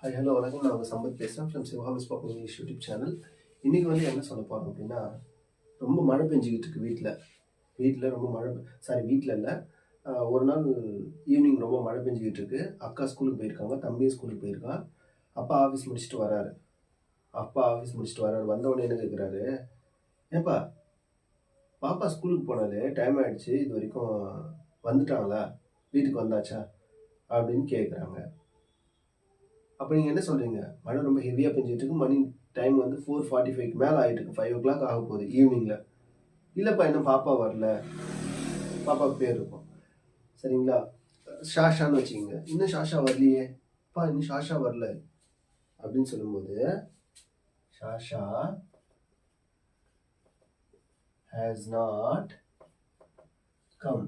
Hi hello வணக்கம். நான் உங்கள் சம்பத் பேசுகிறேன் from Sivakami spoken English YouTube channel. இன்றைக்கி வந்து என்ன சொல்ல போகிறோம் அப்படின்னா, ரொம்ப மழை பெஞ்சிக்கிட்டு இருக்கு வீட்டில் ரொம்ப மழை. வீட்டில் இல்லை, ஒரு நாள் ஈவினிங் ரொம்ப மழை பெஞ்சிக்கிட்டு இருக்கு. அக்கா ஸ்கூலுக்கு போயிருக்காங்க, தம்பியும் ஸ்கூலுக்கு போயிருக்கான். அப்பா ஆஃபீஸ் முடிச்சுட்டு வராரு. வந்தவொடனே என்ன கேட்குறாரு, ஏப்பா பாப்பா ஸ்கூலுக்கு போனாலே டைம் ஆகிடுச்சு, இது வரைக்கும் வந்துட்டாங்களா, வீட்டுக்கு வந்தாச்சா அப்படின்னு கேட்குறாங்க. அப்போ நீங்கள் என்ன சொல்கிறீங்க? மழை ரொம்ப ஹெவியாக பெஞ்சிட்டு இருக்கு, மணி டைம் வந்து 4:45க்கு மேலே ஆகிட்டு இருக்கு, 5 o'clock ஆக போகுது ஈவினிங்கில். இல்லைப்பா இன்னும் பாப்பா வரல, பாப்பாவுக்கு பேர் இருக்கும் சரிங்களா, ஷாஷான்னு வச்சுக்கிங்க. இன்னும் ஷாஷா வரலையே, அப்பா இன்னும் ஷாஷா வரல அப்படின்னு சொல்லும்போது, ஷாஷா ஹேஸ் நாட் கம்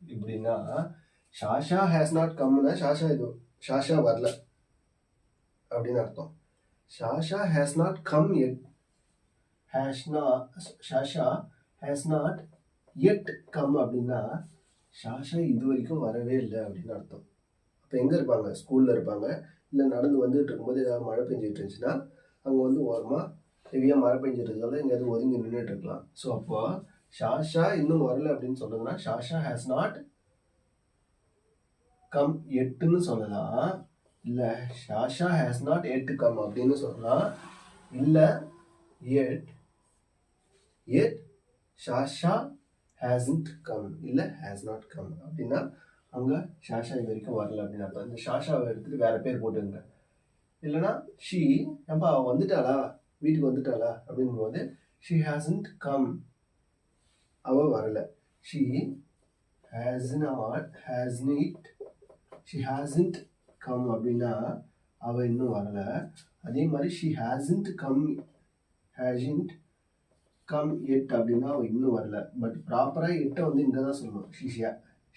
இப்படின்னா, ஷாஷா ஹேஸ் நாட் கம்னா ஷாஷா வரல அப்படின்னு அர்த்தம். Shasha has not come yet, Shasha has not yet come அப்படின்னா, ஷாஷா இது வரைக்கும் வரவே இல்லை அப்படின்னு அர்த்தம். அப்போ எங்கே இருப்பாங்க? ஸ்கூலில் இருப்பாங்க, இல்லை நடந்து வந்துட்டு இருக்கும்போது ஏதாவது மழை பெஞ்சிட்டு இருந்துச்சுன்னா அங்கே வந்து ஓரமாக ஹெவியாக மழை பெஞ்சிட்டு எங்கேயாவது ஒதுங்கி நின்றுட்டு இருக்கலாம். ஸோ அப்போ ஷாஷா இன்னும் வரல அப்படின்னு சொல்லுங்கன்னா, ஷாஷா ஹேஸ் நாட் கம் எட்டுன்னு சொல்லலாம், இல்லை ஷாஷா ஹேஸ் நாட் எட் கம் அப்படின்னு சொல்லலாம், இல்லை எட் ஷாஷா ஹேஸ்ன்ட் கம், இல்லை ஹேஸ் நாட் கம் அப்படின்னா அங்கே ஷாஷா இது வரைக்கும் வரல அப்படின்னு அர்த்தம். இந்த ஷாஷாவை எடுத்துட்டு வேற பேர் போட்டுங்க. இல்லைனா ஷீ, ஏப்பா அவள் வந்துட்டாளா, வீட்டுக்கு வந்துட்டாளா அப்படிங்கும் போது ஷீ ஹேஸ்ன்ட் கம், அவள் வரல. ஷீ ஹேஸ்ன்ட் கம் அப்படின்னா அவள் இன்னும் வரல. அதே மாதிரி ஷீ ஹேஸ்ன்ட் கம் எட் அப்படின்னா அவள் இன்னும் வரல. பட் ப்ராப்பராக எட்டை வந்து இங்கே தான் சொல்லணும்.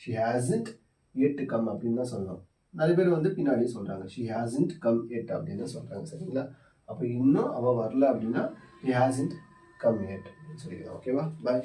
ஷி ஹேஸ்ன்ட் எட் கம் அப்படின்னு தான் சொல்லணும். நிறைய பேர் வந்து பின்னாடி சொல்கிறாங்க ஷி ஹேஸ்ன்ட் கம் எட் அப்படின்னு சொல்கிறாங்க சரிங்களா. அப்போ இன்னும் அவள் வரல அப்படின்னா ஹி ஹேஸ்ன்ட் கம் எட் அப்படின்னு சொல்லிக்கலாம். ஓகேவா? பாய்.